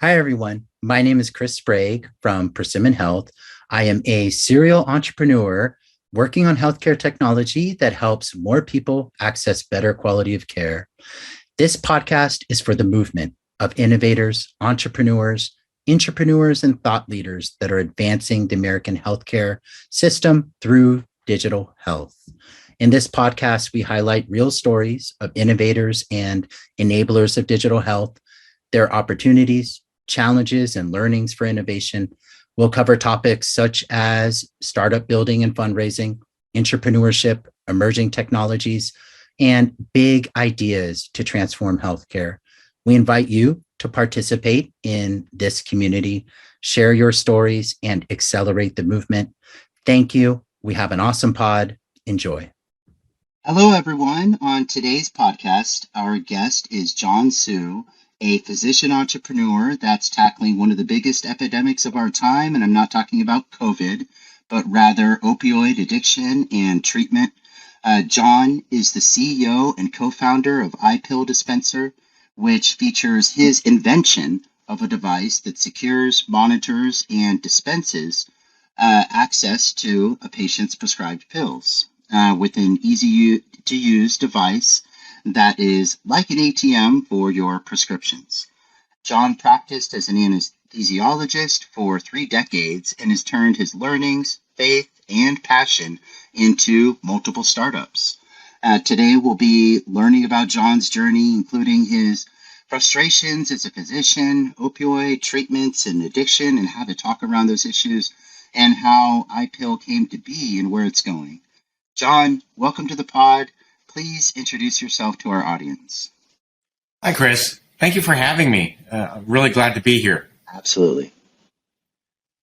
Hi, everyone. My name is Chris Sprague from Persimmon Health. I am a serial entrepreneur working on healthcare technology that helps more people access better quality of care. This podcast is for the movement of innovators, entrepreneurs, intrapreneurs, and thought leaders that are advancing the American healthcare system through digital health. In this podcast, we highlight real stories of innovators and enablers of digital health, their opportunities, challenges, and learnings for innovation. We'll cover topics such as startup building and fundraising, entrepreneurship, emerging technologies, and big ideas to transform healthcare. We invite you to participate in this community, share your stories, and accelerate the movement. Thank you. We have an awesome pod. Enjoy. Hello, everyone. On today's podcast, our guest is John Hsu, a physician entrepreneur that's tackling one of the biggest epidemics of our time. And I'm not talking about COVID, but rather opioid addiction and treatment. John is the CEO and co-founder of iPill Dispenser, which features his invention of a device that secures, monitors, and dispenses access to a patient's prescribed pills with an easy-to-use device that is like an ATM for your prescriptions. John practiced as an anesthesiologist for 3 decades and has turned his learnings, faith, and passion into multiple startups. Today, we'll be learning about John's journey, including his frustrations as a physician, opioid treatments and addiction, and how to talk around those issues, and how iPill came to be and where it's going. John, welcome to the pod. Please introduce yourself to our audience. Hi, Chris. Thank you for having me. I'm really glad to be here. Absolutely.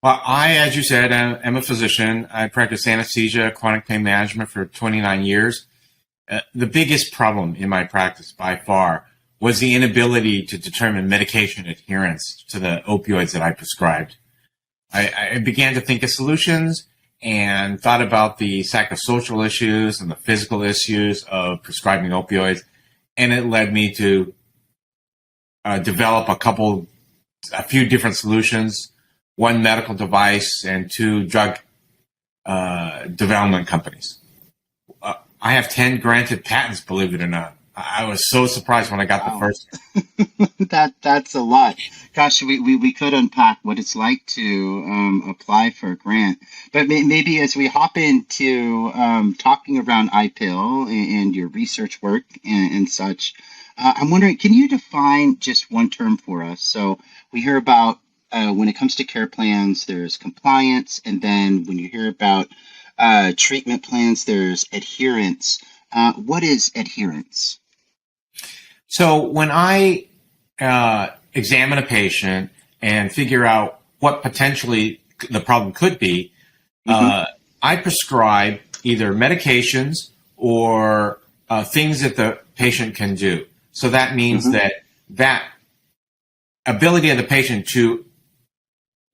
Well, as you said, am a physician. I practice anesthesia, chronic pain management for 29 years. The biggest problem in my practice by far was the inability to determine medication adherence to the opioids that I prescribed. I began to think of solutions and thought about the psychosocial issues and the physical issues of prescribing opioids, and it led me to develop a few different solutions, one medical device and 2 drug development companies. I have 10 granted patents, believe it or not. I was so surprised when I got the first. That's a lot. Gosh, we could unpack what it's like to apply for a grant. But maybe as we hop into talking around iPill and your research work and such, I'm wondering, can you define just one term for us? So we hear about when it comes to care plans, there's compliance, and then when you hear about treatment plans, there's adherence. What is adherence? So when I examine a patient and figure out what potentially the problem could be, I prescribe either medications or things that the patient can do. So that means that ability of the patient to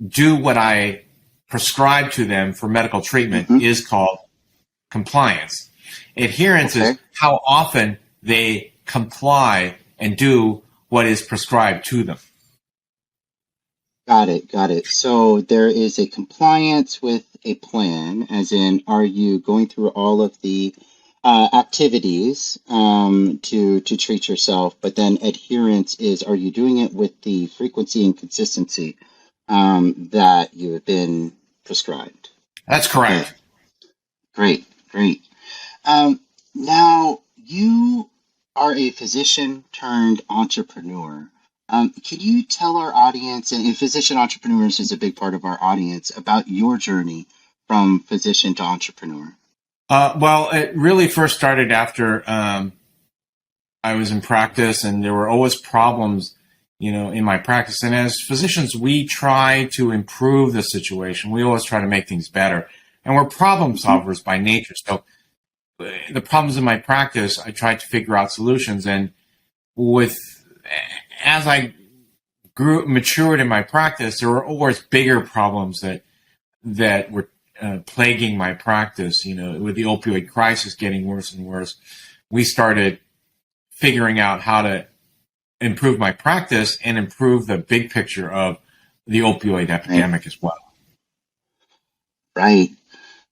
do what I prescribe to them for medical treatment is called compliance. Adherence is how often they comply and do what is prescribed to them. Got it. So there is a compliance with a plan, as in, are you going through all of the activities to treat yourself? But then adherence is, are you doing it with the frequency and consistency that you have been prescribed? That's correct. Okay. Great. Now, you are a physician turned entrepreneur. Can you tell our audience, and physician entrepreneurs is a big part of our audience, about your journey from physician to entrepreneur? Well, it really first started after I was in practice, and there were always problems, in my practice. And as physicians, we try to improve the situation. We always try to make things better. And we're problem solvers by nature. So the problems in my practice, I tried to figure out solutions. And as I matured in my practice, there were always bigger problems that were plaguing my practice. With the opioid crisis getting worse and worse, we started figuring out how to improve my practice and improve the big picture of the opioid epidemic as well. Right.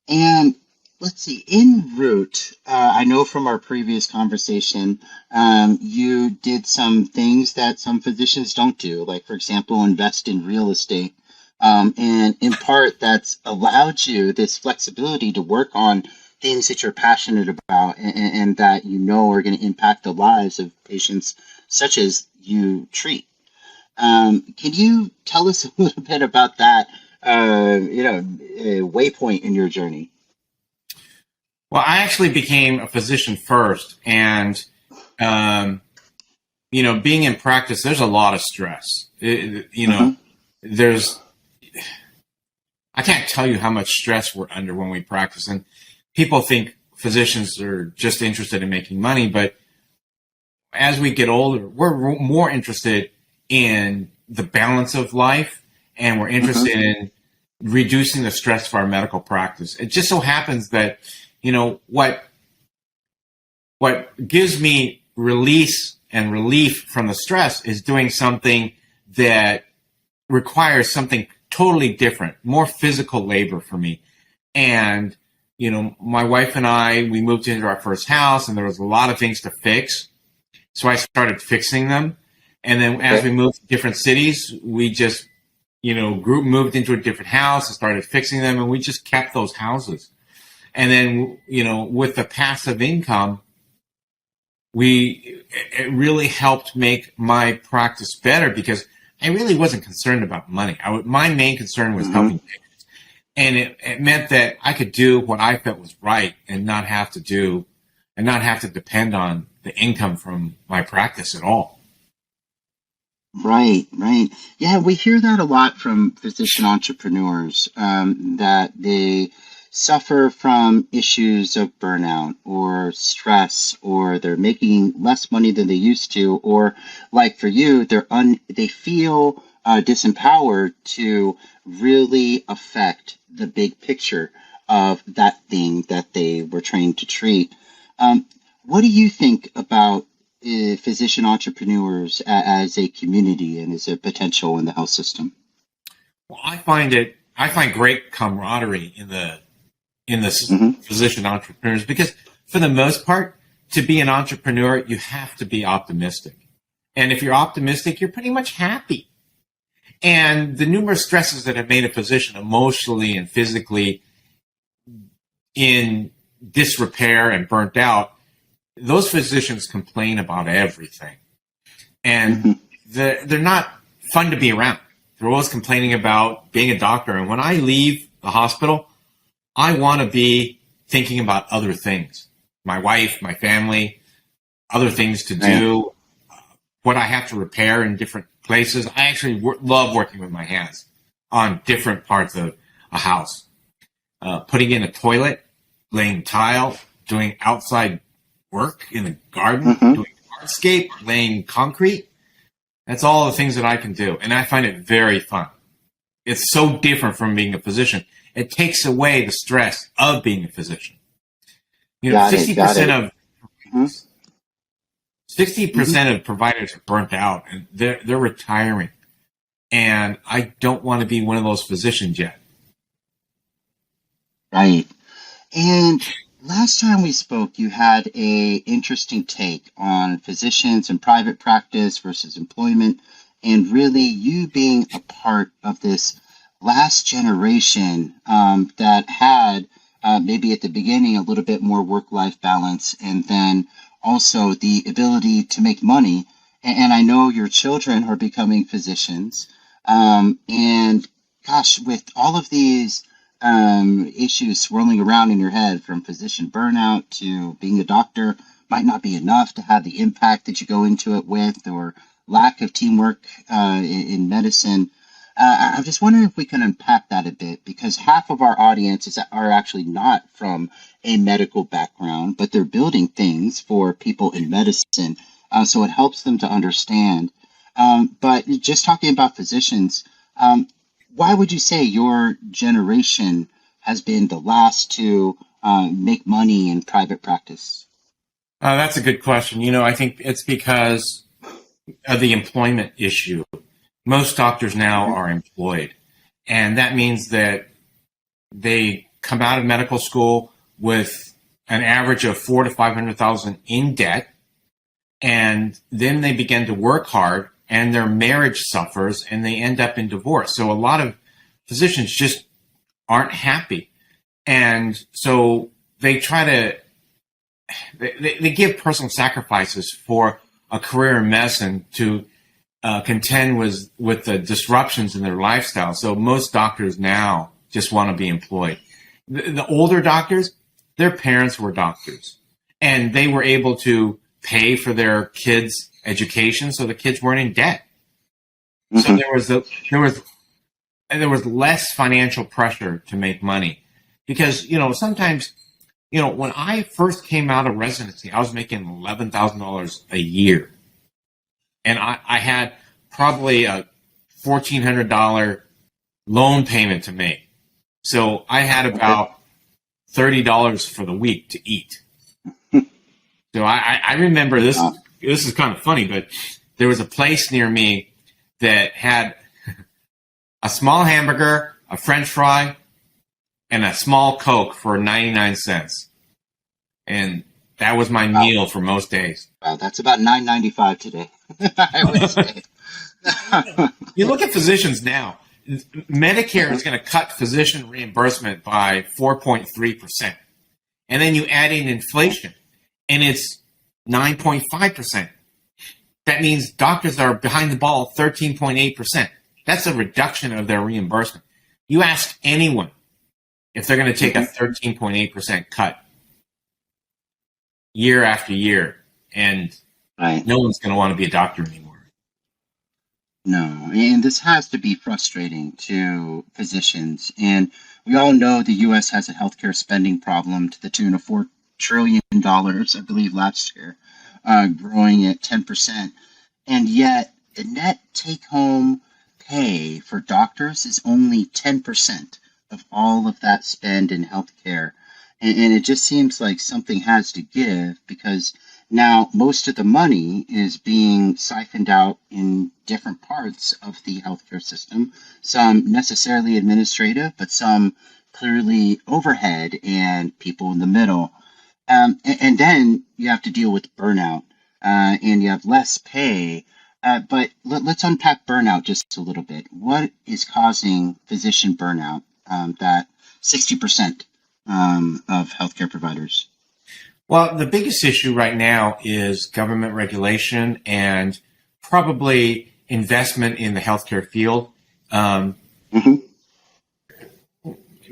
And let's see, en route, I know from our previous conversation, you did some things that some physicians don't do, like, for example, invest in real estate. And in part, that's allowed you this flexibility to work on things that you're passionate about and that you know are going to impact the lives of patients such as you treat. Can you tell us a little bit about that, waypoint in your journey? Well, I actually became a physician first, and being in practice, there's a lot of stress. There's I can't tell you how much stress we're under when we practice, and people think physicians are just interested in making money, but as we get older, we're more interested in the balance of life, and we're interested in reducing the stress of our medical practice. It just so happens that what gives me release and relief from the stress is doing something that requires something totally different, more physical labor for me. And, my wife and I, we moved into our first house, and there was a lot of things to fix. So I started fixing them. And then as we moved to different cities, we just, moved into a different house and started fixing them, and we just kept those houses. And then, with the passive income, it really helped make my practice better because I really wasn't concerned about money. My main concern was helping patients. And it meant that I could do what I felt was right and not have to depend on the income from my practice at all. Right, right. Yeah, we hear that a lot from physician entrepreneurs, that they suffer from issues of burnout or stress, or they're making less money than they used to, or like for you, they feel disempowered to really affect the big picture of that thing that they were trained to treat. What do you think about physician entrepreneurs as a community and as a potential in the health system? Well, I find great camaraderie in the physician entrepreneurs because for the most part, to be an entrepreneur, you have to be optimistic. And if you're optimistic, you're pretty much happy. And the numerous stresses that have made a physician emotionally and physically in disrepair and burnt out, those physicians complain about everything. And they're not fun to be around. They're always complaining about being a doctor. And when I leave the hospital, I want to be thinking about other things. My wife, my family, other things to do, what I have to repair in different places. I actually love working with my hands on different parts of a house. Putting in a toilet, laying tile, doing outside work in the garden, doing hardscape, laying concrete. That's all the things that I can do. And I find it very fun. It's so different from being a physician. It takes away the stress of being a physician. 60% of providers are burnt out and they're retiring. And I don't want to be one of those physicians yet. Right. And last time we spoke, you had a interesting take on physicians and private practice versus employment, and really you being a part of this last generation that had maybe at the beginning a little bit more work-life balance, and then also the ability to make money. And I know your children are becoming physicians. And gosh, with all of these issues swirling around in your head, from physician burnout to being a doctor might not be enough to have the impact that you go into it with, or lack of teamwork in medicine. I'm just wondering if we can unpack that a bit, because half of our audience are actually not from a medical background, but they're building things for people in medicine. So it helps them to understand. But just talking about physicians, why would you say your generation has been the last to make money in private practice? That's a good question. I think it's because the employment issue. Most doctors now are employed, and that means that they come out of medical school with an average of $400,000 to $500,000 in debt, and then they begin to work hard, and their marriage suffers, and they end up in divorce. So a lot of physicians just aren't happy, and so they try to they give personal sacrifices for a career in medicine to contend with the disruptions in their lifestyle. So most doctors now just want to be employed. The older doctors, their parents were doctors, and they were able to pay for their kids' education, so the kids weren't in debt. So there was less financial pressure to make money, because sometimes when I first came out of residency, I was making $11,000 a year, and I had probably a $1,400 loan payment to make. So I had about $30 for the week to eat. So I remember this. This is kind of funny, but there was a place near me that had a small hamburger, a French fry, and a small Coke for 99 cents. And that was my meal for most days. Wow, that's about $9.95 today, I would say. You look at physicians now. Medicare is going to cut physician reimbursement by 4.3%. And then you add in inflation, and it's 9.5%. That means doctors are behind the ball 13.8%. That's a reduction of their reimbursement. You ask anyone if they're going to take a 13.8% cut year after year, and no one's going to want to be a doctor anymore. No, and this has to be frustrating to physicians. And we all know the U.S. has a healthcare spending problem to the tune of $4 trillion, I believe, last year, growing at 10%. And yet the net take-home pay for doctors is only 10% of all of that spend in healthcare. And it just seems like something has to give, because now most of the money is being siphoned out in different parts of the healthcare system, some necessarily administrative, but some clearly overhead and people in the middle. And then you have to deal with burnout, and you have less pay. But let's unpack burnout just a little bit. What is causing physician burnout, that 60% of healthcare providers? Well, the biggest issue right now is government regulation and probably investment in the healthcare field.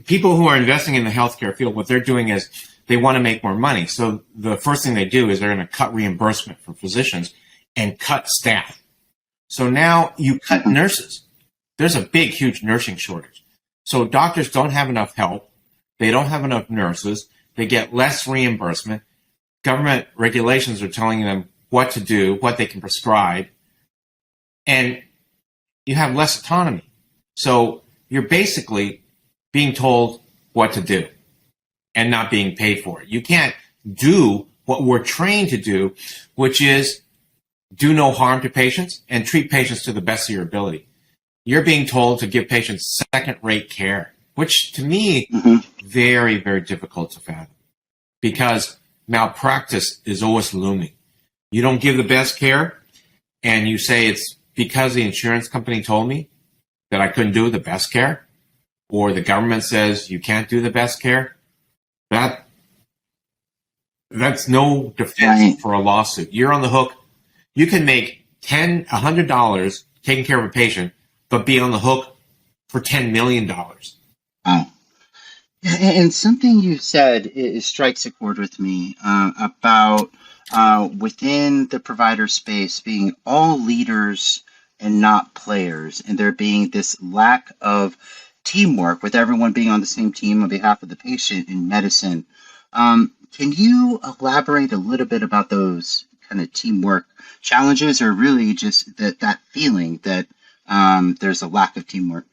People who are investing in the healthcare field, what they're doing is they want to make more money. So the first thing they do is they're going to cut reimbursement for physicians and cut staff. So now you cut nurses. There's a big, huge nursing shortage. So doctors don't have enough help. They don't have enough nurses. They get less reimbursement. Government regulations are telling them what to do, what they can prescribe, and you have less autonomy. So you're basically being told what to do and not being paid for it. You can't do what we're trained to do, which is do no harm to patients and treat patients to the best of your ability. You're being told to give patients second-rate care, which to me, very, very difficult to fathom, because malpractice is always looming. You don't give the best care, and you say it's because the insurance company told me that I couldn't do the best care, or the government says you can't do the best care. That's no defense for a lawsuit. You're on the hook. You can make $100 taking care of a patient, but be on the hook for $10 million. Wow. And something you said strikes a chord with me, about within the provider space being all leaders and not players, and there being this lack of teamwork with everyone being on the same team on behalf of the patient in medicine. Can you elaborate a little bit about those kind of teamwork challenges, or really just that feeling that there's a lack of teamwork?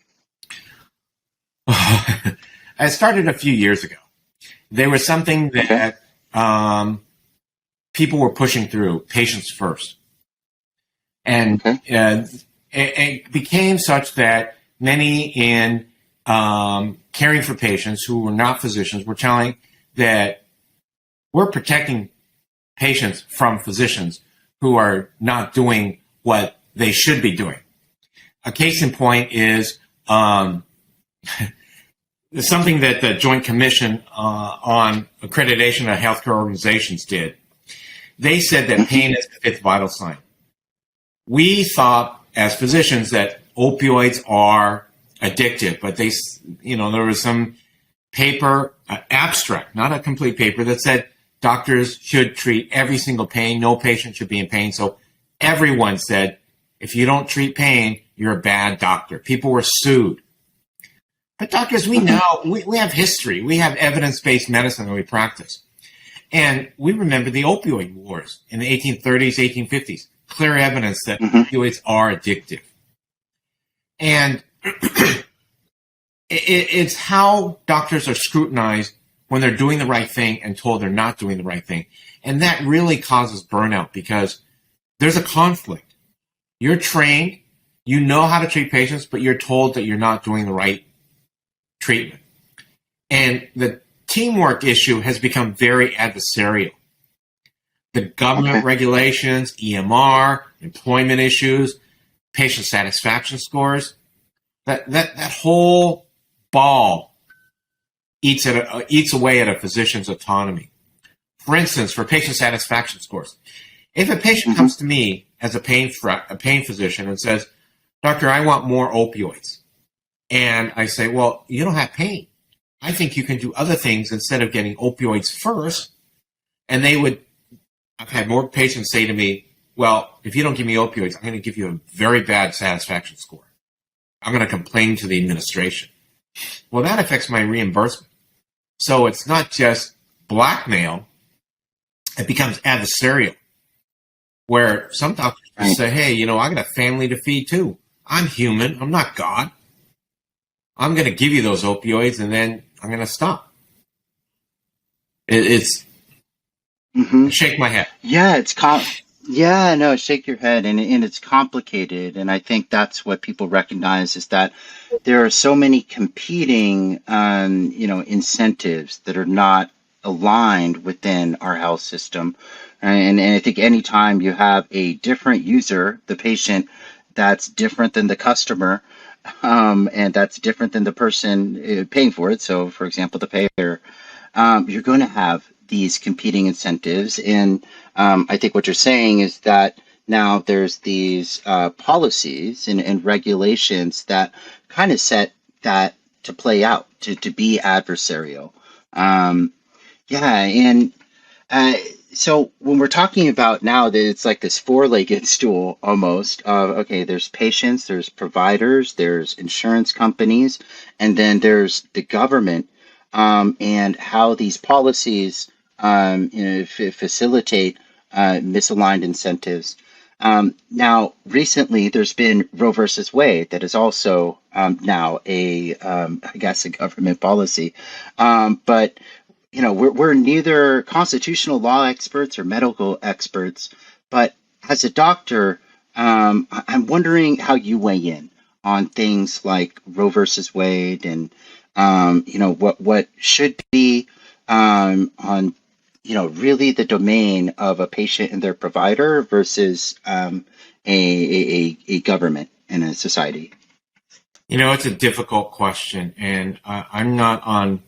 I started a few years ago. There was something that people were pushing through, patients first. And Okay. it became such that many in caring for patients who were not physicians were telling that we're protecting patients from physicians who are not doing what they should be doing. A case in point is something that the Joint Commission on Accreditation of Healthcare Organizations did. They said that pain is the fifth vital sign. We thought as physicians that opioids are addictive, but there was some paper, abstract, not a complete paper, that said doctors should treat every single pain. No patient should be in pain. So everyone said, if you don't treat pain, you're a bad doctor. People were sued. But doctors, we know, we have history. We have evidence-based medicine that we practice. And we remember the opioid wars in the 1830s, 1850s. Clear evidence that opioids are addictive. And it's how doctors are scrutinized when they're doing the right thing and told they're not doing the right thing. And that really causes burnout because there's a conflict. You're trained, you know how to treat patients, but you're told that you're not doing the right treatment. And the teamwork issue has become very adversarial. The government regulations, EMR, employment issues, patient satisfaction scores, that whole ball eats away at a physician's autonomy. For instance, for patient satisfaction scores, if a patient comes to me as a pain physician and says, "Doctor, I want more opioids," and I say, "Well, you don't have pain. I think you can do other things instead of getting opioids first," and I've had more patients say to me, "Well, if you don't give me opioids, I'm going to give you a very bad satisfaction score. I'm going to complain to the administration." Well, that affects my reimbursement. So it's not just blackmail, it becomes adversarial, where some doctors say, "Hey, I got a family to feed too. I'm human. I'm not God. I'm going to give you those opioids and then I'm going to stop." It's shake my head. Yeah, shake your head, and it's complicated, and I think that's what people recognize is that there are so many competing, incentives that are not aligned within our health system, and I think anytime you have a different user, the patient, that's different than the customer, and that's different than the person paying for it. So, for example, the payer, you're going to have these competing incentives. And I think what you're saying is that now there's these policies and regulations that kind of set that to play out, to be adversarial. So when we're talking about now that it's like this four-legged stool almost of, okay, there's patients, there's providers, there's insurance companies, and then there's the government, and how these policies facilitate misaligned incentives. Now, recently, there's been Roe versus Wade that is also now a government policy. But we're neither constitutional law experts or medical experts. But as a doctor, I'm wondering how you weigh in on things like Roe versus Wade, and what should be on really the domain of a patient and their provider versus a government and a society. It's a difficult question, and I'm not on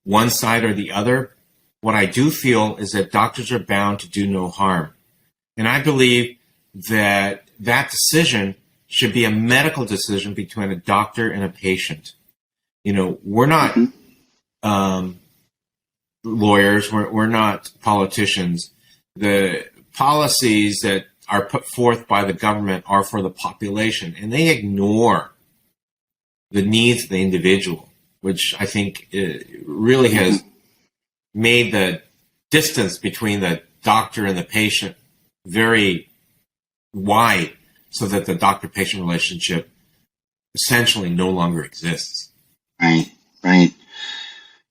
one side or the other. What I do feel is that doctors are bound to do no harm. And I believe that decision should be a medical decision between a doctor and a patient. We're not lawyers, we're not politicians. The policies that are put forth by the government are for the population, and they ignore the needs of the individual, which I think really has made the distance between the doctor and the patient very wide, so that the doctor-patient relationship essentially no longer exists. Right.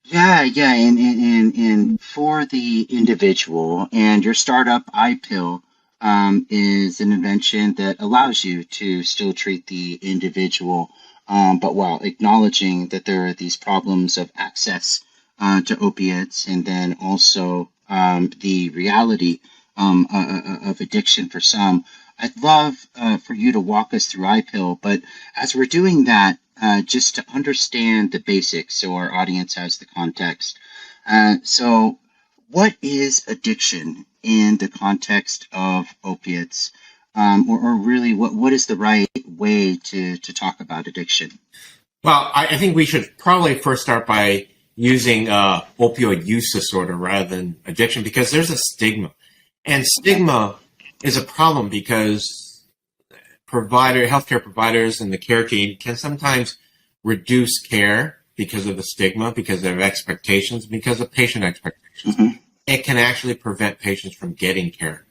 Yeah, and for the individual and your startup iPill, is an invention that allows you to still treat the individual, but while acknowledging that there are these problems of access to opiates, and then also the reality of addiction for some. I'd love for you to walk us through iPill, but as we're doing that, just to understand the basics so our audience has the context. So, what is addiction in the context of opiates? Or really, what is the right way to talk about addiction? Well, I think we should probably first start by using opioid use disorder rather than addiction, because there's a stigma. And stigma is a problem because healthcare providers and the care team can sometimes reduce care because of the stigma, because of expectations, because of patient expectations. Mm-hmm. It can actually prevent patients from getting care.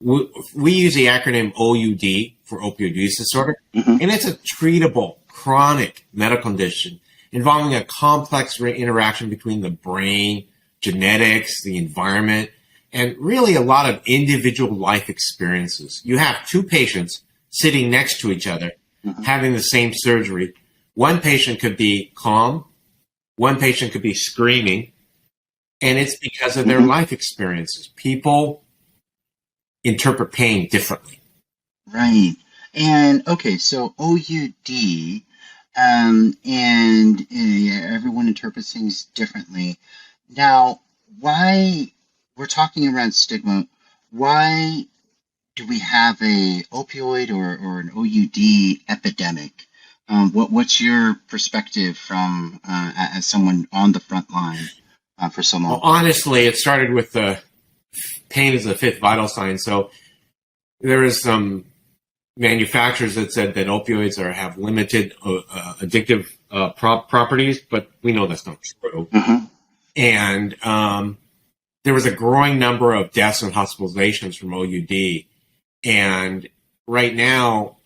We use the acronym OUD for opioid use disorder, mm-hmm. and it's a treatable chronic medical condition involving a complex interaction between the brain, genetics, the environment, and really a lot of individual life experiences. You have two patients sitting next to each other, mm-hmm. having the same surgery. One patient could be calm, one patient could be screaming, and it's because of their mm-hmm. life experiences. People interpret pain differently. Right. And okay, so OUD, and everyone interprets things differently. Now, why we're talking around stigma? Why do we have a opioid or an OUD epidemic? What's your perspective from as someone on the front line for so long? Well, honestly, it started with the pain is the fifth vital sign. So there is some manufacturers that said that opioids have limited addictive properties, but we know that's not true. Mm-hmm. And there was a growing number of deaths and hospitalizations from OUD. And right now,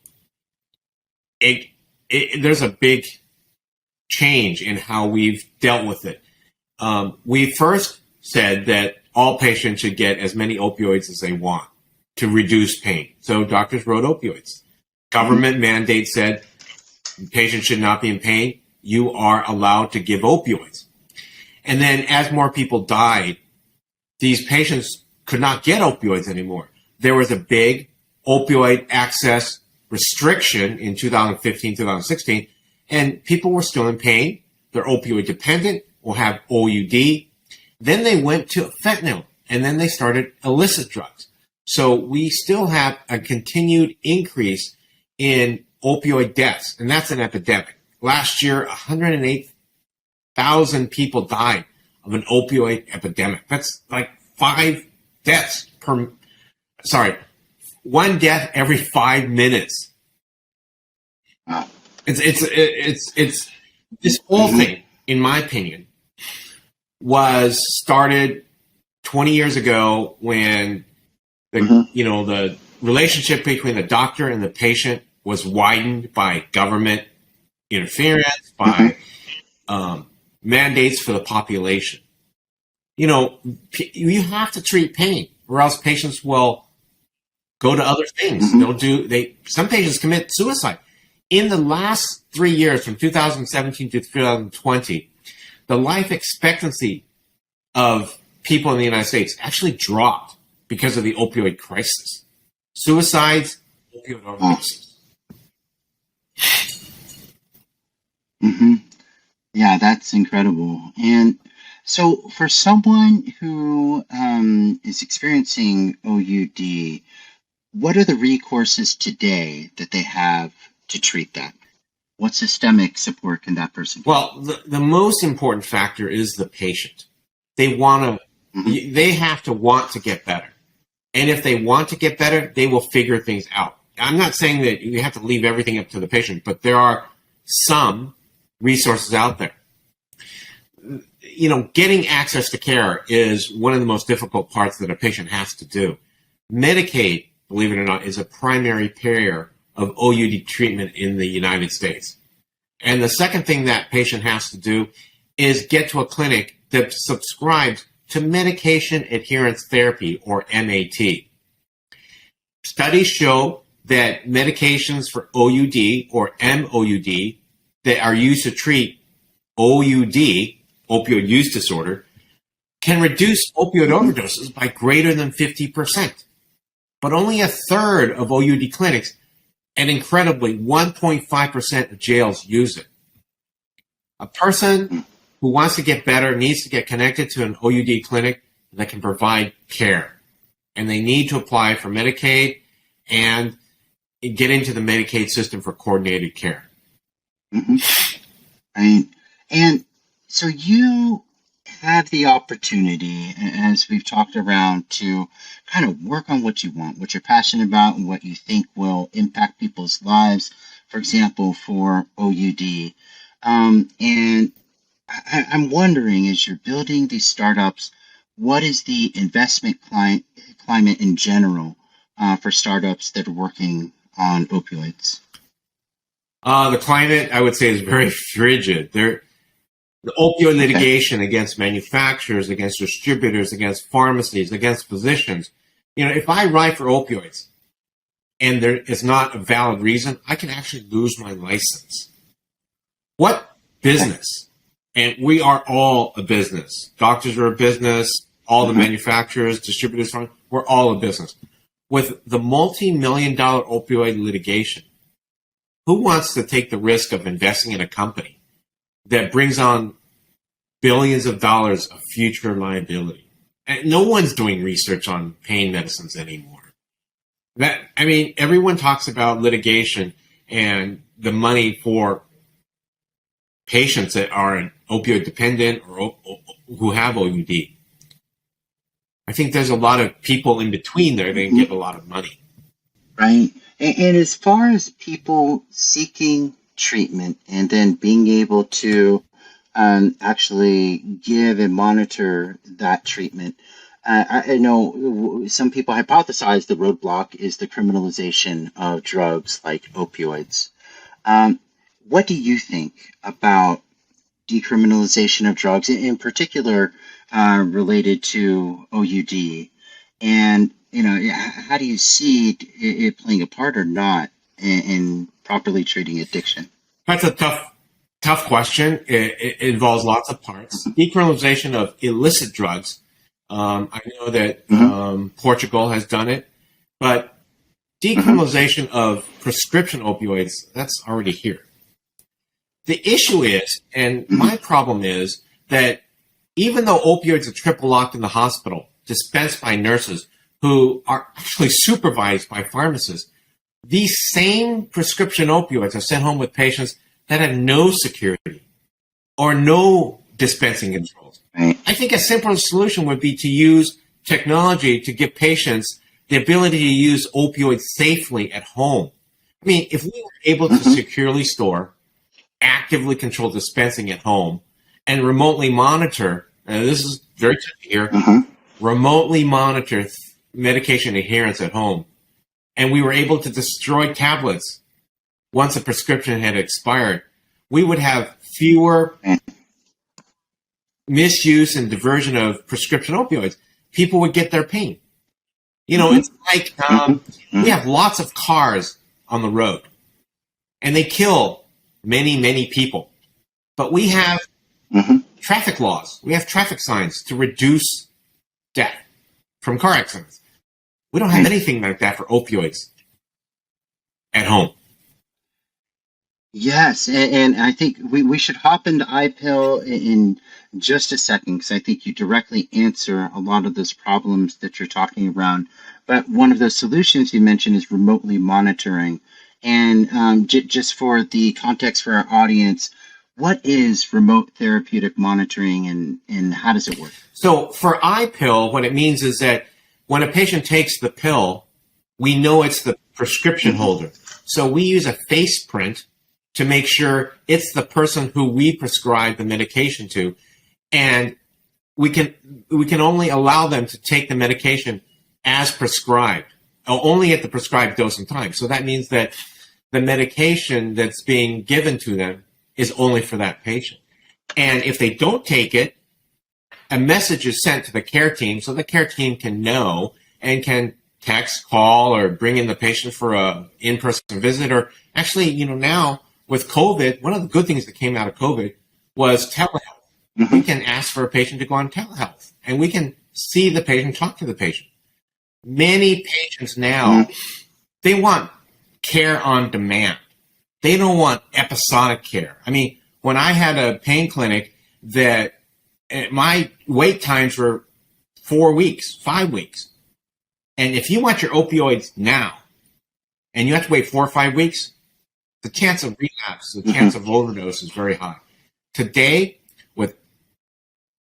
there's a big change in how we've dealt with it. We first said that all patients should get as many opioids as they want to reduce pain. So doctors wrote opioids. Government mandate said patients should not be in pain. You are allowed to give opioids. And then as more people died, these patients could not get opioids anymore. There was a big opioid access restriction in 2015, 2016, and people were still in pain. They're opioid dependent, will have OUD. Then they went to fentanyl, and then they started illicit drugs. So we still have a continued increase in opioid deaths, and that's an epidemic. Last year, 108,000 people died of an opioid epidemic. That's like 1 death every 5 minutes. It's this whole thing, in my opinion, was started 20 years ago when the relationship between the doctor and the patient was widened by government interference, by mandates for the population. You have to treat pain, or else patients will go to other things. Some patients commit suicide. In the last 3 years, from 2017 to 2020, the life expectancy of people in the United States actually dropped because of the opioid crisis. Suicides, opioid overdoses. Mm-hmm. Yeah, that's incredible. And so for someone who is experiencing OUD, what are the recourses today that they have to treat that? What systemic support can that person get? Well, the most important factor is the patient. They have to want to get better. And if they want to get better, they will figure things out. I'm not saying that you have to leave everything up to the patient, but there are some resources out there. Getting access to care is one of the most difficult parts that a patient has to do. Medicaid, believe it or not, is a primary payer of OUD treatment in the United States. And the second thing that patient has to do is get to a clinic that subscribes to medication adherence therapy, or MAT. Studies show that medications for OUD or MOUD that are used to treat OUD, opioid use disorder, can reduce opioid overdoses by greater than 50%. But only a third of OUD clinics and incredibly 1.5% of jails use it. A person who wants to get better needs to get connected to an OUD clinic that can provide care. And they need to apply for Medicaid and get into the Medicaid system for coordinated care. Mm-hmm. Right. And so you have the opportunity, as we've talked around, to kind of work on what you want, what you're passionate about, and what you think will impact people's lives, for example, for OUD. And I'm wondering, as you're building these startups, what is the investment climate in general for startups that are working on opioids? The climate, I would say, is very frigid. The opioid litigation against manufacturers, against distributors, against pharmacies, against physicians. If I write for opioids and there is not a valid reason, I can actually lose my license. What business? And we are all a business. Doctors are a business. All the manufacturers, distributors, we're all a business. With the multi-million-dollar opioid litigation, who wants to take the risk of investing in a company that brings on billions of dollars of future liability? And no one's doing research on pain medicines anymore. Everyone talks about litigation and the money for patients that are opioid dependent or who have OUD. I think there's a lot of people in between there that can get a lot of money. Right. And as far as people seeking treatment and then being able to actually give and monitor that treatment, I know some people hypothesize the roadblock is the criminalization of drugs like opioids. What do you think about decriminalization of drugs, in particular related to OUD? And how do you see it playing a part or not in properly treating addiction? That's a tough question. It involves lots of parts. Decriminalization of illicit drugs. I know that Portugal has done it, but decriminalization of prescription opioids, that's already here. The issue is, and my problem is, that even though opioids are triple locked in the hospital, dispensed by nurses who are actually supervised by pharmacists, these same prescription opioids are sent home with patients that have no security or no dispensing controls. I think a simpler solution would be to use technology to give patients the ability to use opioids safely at home. If we were able to securely store, actively control dispensing at home, and remotely monitor, and this is very tricky here, remotely monitor medication adherence at home, and we were able to destroy tablets once a prescription had expired, we would have fewer misuse and diversion of prescription opioids. People would get their pain. It's like we have lots of cars on the road, and they kill many, many people. But we have traffic laws. We have traffic signs to reduce death from car accidents. We don't have anything like that for opioids at home. Yes, and I think we should hop into iPill in just a second, because I think you directly answer a lot of those problems that you're talking around. But one of the solutions you mentioned is remotely monitoring. And just for the context for our audience, what is remote therapeutic monitoring and how does it work? So for iPill, what it means is that when a patient takes the pill, we know it's the prescription holder. So we use a face print to make sure it's the person who we prescribe the medication to. And we can only allow them to take the medication as prescribed, only at the prescribed dose and time. So that means that the medication that's being given to them is only for that patient. And if they don't take it, a message is sent to the care team so the care team can know and can text, call, or bring in the patient for a in-person visit. Or actually, now with COVID, one of the good things that came out of COVID was telehealth. Mm-hmm. We can ask for a patient to go on telehealth, and we can see the patient, talk to the patient. Many patients now, they want care on demand. They don't want episodic care. I mean, when I had a pain clinic, that my wait times were 4 weeks, 5 weeks. And if you want your opioids now, and you have to wait 4 or 5 weeks, the chance of relapse, the chance of overdose is very high. Today, with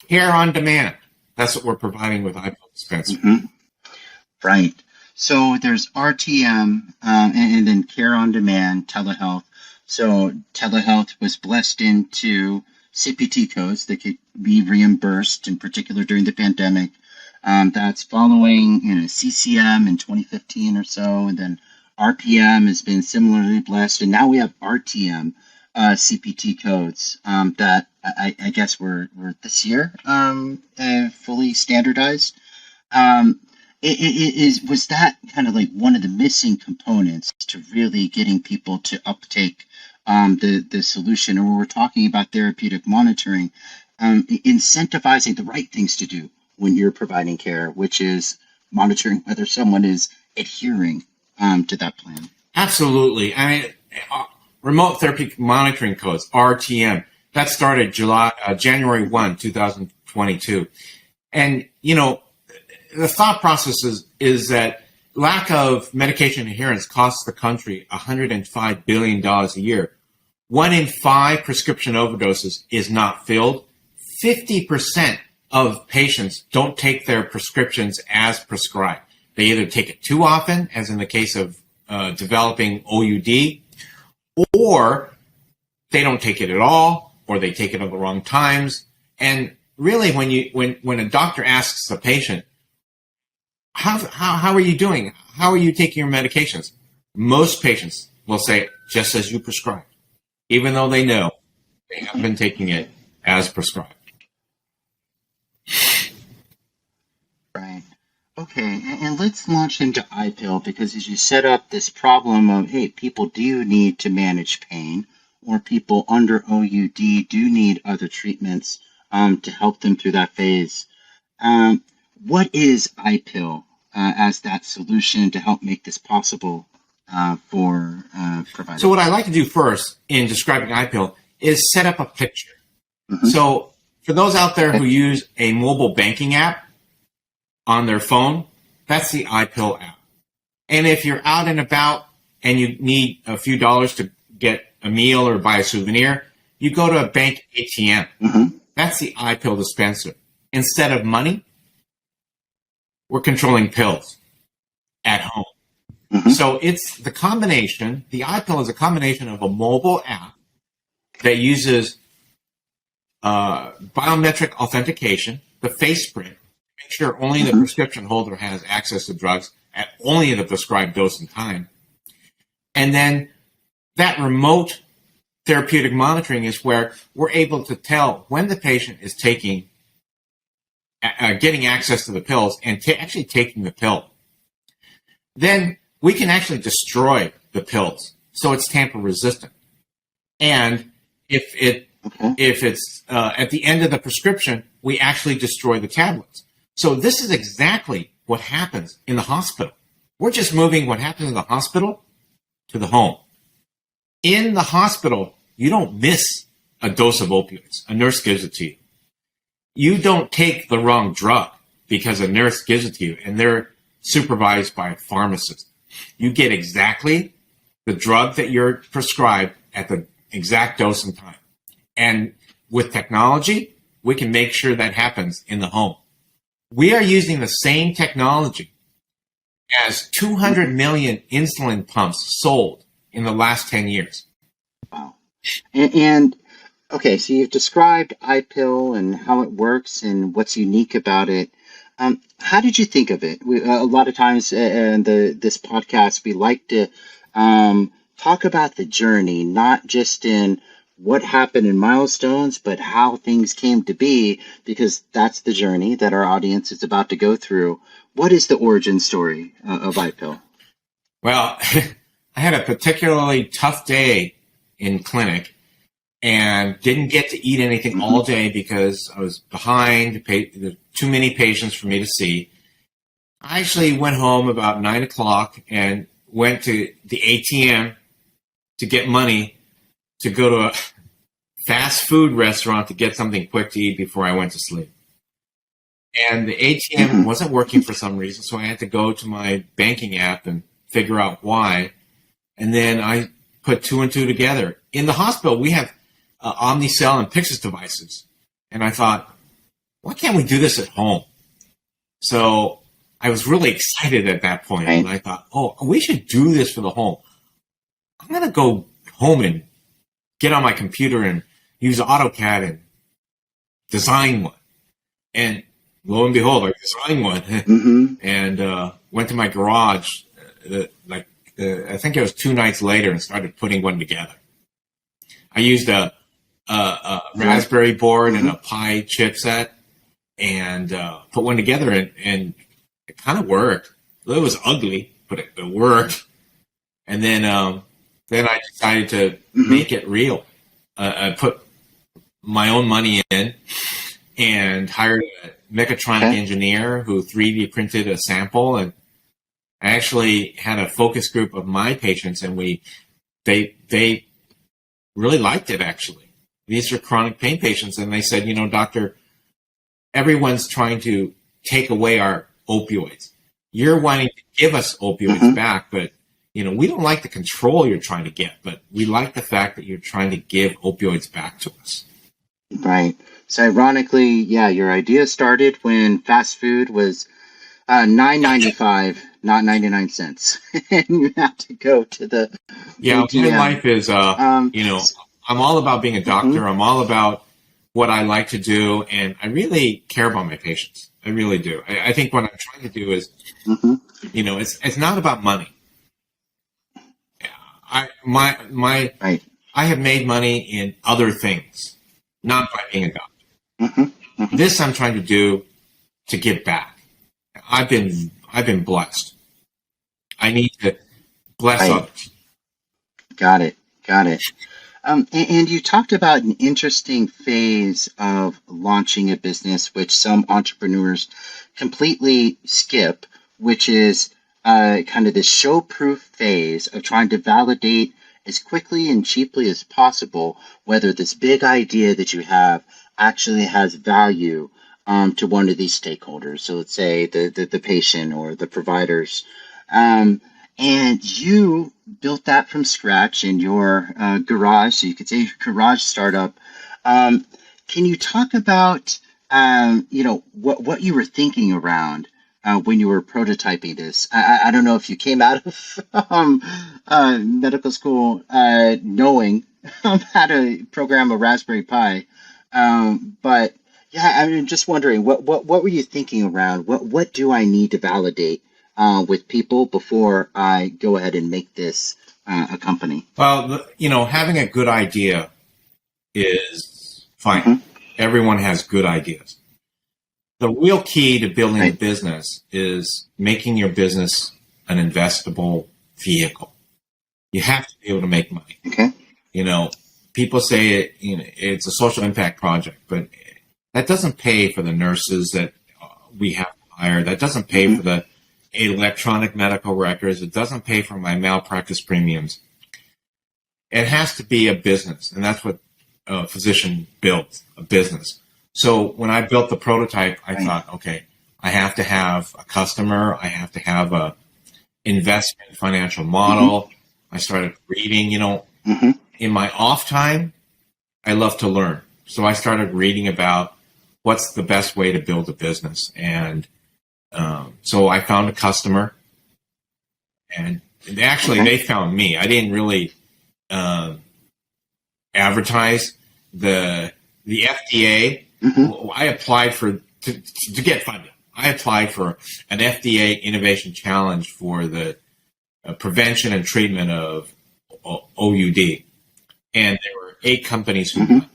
care on demand, that's what we're providing with iPill Dispenser. Mm-hmm. Right. So there's RTM and then care on demand, telehealth. So telehealth was blessed into CPT codes that could be reimbursed, in particular during the pandemic. That's following CCM in 2015 or so, and then RPM has been similarly blessed, and now we have RTM CPT codes that I guess were this year fully standardized. Was that kind of like one of the missing components to really getting people to uptake the solution? And when we're talking about therapeutic monitoring, incentivizing the right things to do when you're providing care, which is monitoring whether someone is adhering to that plan. Absolutely. I mean, remote therapeutic monitoring codes, RTM, that started January 1, 2022. And, the thought process is that lack of medication adherence costs the country $105 billion a year. 1 in 5 prescription overdoses is not filled. 50% of patients don't take their prescriptions as prescribed. They either take it too often, as in the case of developing OUD, or they don't take it at all, or they take it at the wrong times. And really, when a doctor asks the patient, how are you doing? How are you taking your medications? Most patients will say, just as you prescribed, even though they know they haven't been taking it as prescribed. Right. Okay, and let's launch into iPill, because as you set up this problem of, hey, people do need to manage pain, or people under OUD do need other treatments to help them through that phase. What is iPill as that solution to help make this possible for providers? So what I like to do first in describing iPill is set up a picture. Mm-hmm. So for those out there who use a mobile banking app on their phone, that's the iPill app. And if you're out and about and you need a few dollars to get a meal or buy a souvenir, you go to a bank ATM. Mm-hmm. That's the iPill dispenser. Instead of money, we're controlling pills at home. Mm-hmm. So it's the combination, the iPill is a combination of a mobile app that uses biometric authentication, the face print, make sure only the prescription holder has access to drugs at only the prescribed dose and time. And then that remote therapeutic monitoring is where we're able to tell when the patient is taking, getting access to the pills and actually taking the pill. Then we can actually destroy the pills so it's tamper resistant. And if it's at the end of the prescription, we actually destroy the tablets. So this is exactly what happens in the hospital. We're just moving what happens in the hospital to the home. In the hospital, you don't miss a dose of opioids. A nurse gives it to you. You don't take the wrong drug because a nurse gives it to you and they're supervised by a pharmacist. You get exactly the drug that you're prescribed at the exact dose and time. And with technology, we can make sure that happens in the home. We are using the same technology as 200 million insulin pumps sold in the last 10 years. Wow. And okay, so you've described iPill and how it works and what's unique about it. How did you think of it? A lot of times in this podcast, we like to talk about the journey, not just in what happened in milestones, but how things came to be, because that's the journey that our audience is about to go through. What is the origin story of iPill? Well, I had a particularly tough day in clinic and didn't get to eat anything all day because I was behind, too many patients for me to see. I actually went home about 9 o'clock and went to the ATM to get money to go to a fast food restaurant to get something quick to eat before I went to sleep. And the ATM wasn't working for some reason, so I had to go to my banking app and figure out why. And then I put two and two together. In the hospital, we have Omnicell and Pyxis devices. And I thought, why can't we do this at home? So I was really excited at that point. And I thought, oh, we should do this for the home. I'm going to go home and get on my computer and use AutoCAD and design one. And lo and behold, I designed one and went to my garage, I think it was 2 nights later, and started putting one together. I used a Raspberry board and a Pi chipset and put one together, and it kind of worked. It was ugly, but it worked. And then I decided to make it real. I put my own money in and hired a mechatronic engineer who 3D printed a sample. And I actually had a focus group of my patients, and they really liked it, actually. These are chronic pain patients, and they said, doctor, everyone's trying to take away our opioids. You're wanting to give us opioids back, but we don't like the control you're trying to get, but we like the fact that you're trying to give opioids back to us. Right. So ironically, your idea started when fast food was $9.95, not 99 cents. And you have to go to the ATM. My life is, I'm all about being a doctor. I'm all about what I like to do, and I really care about my patients. I really do. I think what I'm trying to do is, it's not about money. I have made money in other things, not by being a doctor. This I'm trying to do to give back. I've been blessed. I need to bless others. Got it. And you talked about an interesting phase of launching a business, which some entrepreneurs completely skip, which is kind of the show-proof phase of trying to validate as quickly and cheaply as possible whether this big idea that you have actually has value to one of these stakeholders. So let's say the patient or the providers. And you built that from scratch in your garage, so you could say your garage startup. Can you talk about what you were thinking around when you were prototyping this? I don't know if you came out of medical school knowing how to program a Raspberry Pi, but I'm just wondering what were you thinking around? What do I need to validate with people before I go ahead and make this a company? Well, having a good idea is fine. Everyone has good ideas. The real key to building a business is making your business an investable vehicle. You have to be able to make money. Okay. People say it's a social impact project, but that doesn't pay for the nurses that we have to hire. That doesn't pay for the electronic medical records. It doesn't pay for my malpractice premiums. It has to be a business, and that's what a physician builds, a business. So when I built the prototype, I thought, okay, I have to have a customer. I have to have a investment financial model. I started reading, in my off time, I love to learn. So I started reading about what's the best way to build a business. And so I found a customer, and actually they found me. I didn't really advertise. The FDA. I applied to get funding. I applied for an FDA Innovation Challenge for the prevention and treatment of OUD, and there were 8 companies who won.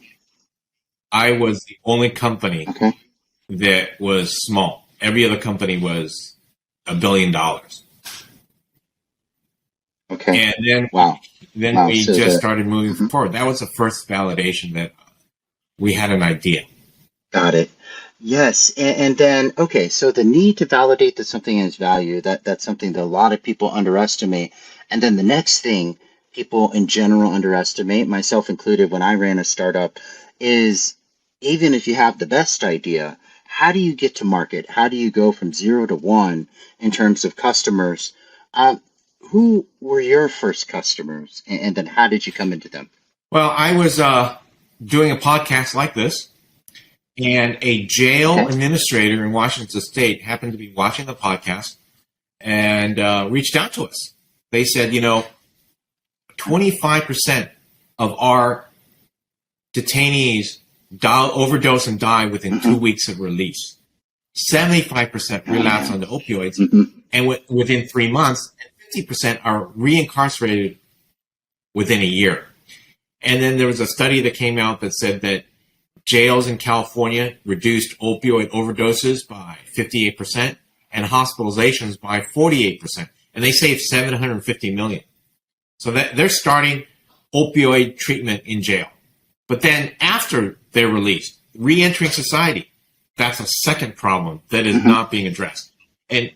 I was the only company that was small. Every other company was $1 billion. Okay. And then we just started moving forward. That was the first validation that we had an idea. Got it. Yes. And then, okay, so the need to validate that something has value, that's something that a lot of people underestimate. And then the next thing people in general underestimate, myself included when I ran a startup, is even if you have the best idea, how do you get to market? How do you go from 0 to 1 in terms of customers? Who were your first customers, and then how did you come into them? Well, I was doing a podcast like this, and a jail administrator in Washington State happened to be watching the podcast and reached out to us. They said, 25% of our detainees overdose and die within 2 weeks of release. 75% relapse on the opioids, and within 3 months, and 50% are reincarcerated within a year. And then there was a study that came out that said that jails in California reduced opioid overdoses by 58% and hospitalizations by 48%. And they saved $750 million. So that they're starting opioid treatment in jail. But then after they're released, re-entering society, that's a second problem that is not being addressed. And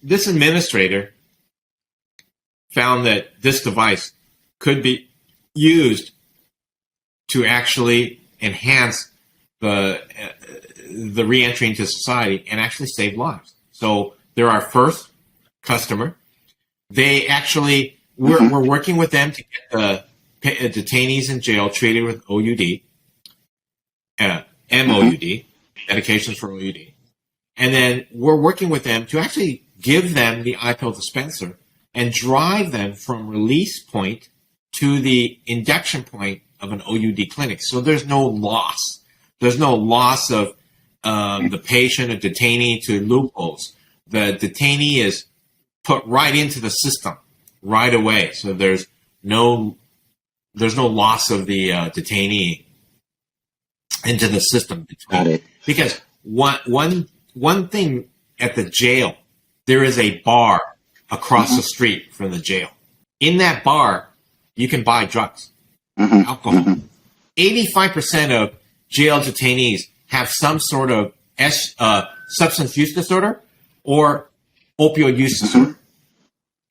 this administrator found that this device could be used to actually enhance the re-entry into society and actually save lives. So they're our first customer. They actually, we're working with them to get the detainees in jail treated with OUD, MOUD, medications for OUD. And then we're working with them to actually give them the iPill dispenser and drive them from release point to the induction point of an OUD clinic. So there's no loss. There's no loss of the patient or detainee to loopholes. The detainee is put right into the system right away. So there's no loss of the detainee into the system. Got it. Because one thing at the jail, there is a bar across the street from the jail. In that bar, you can buy drugs, alcohol. 85% of jail detainees have some sort of substance use disorder or opioid use disorder.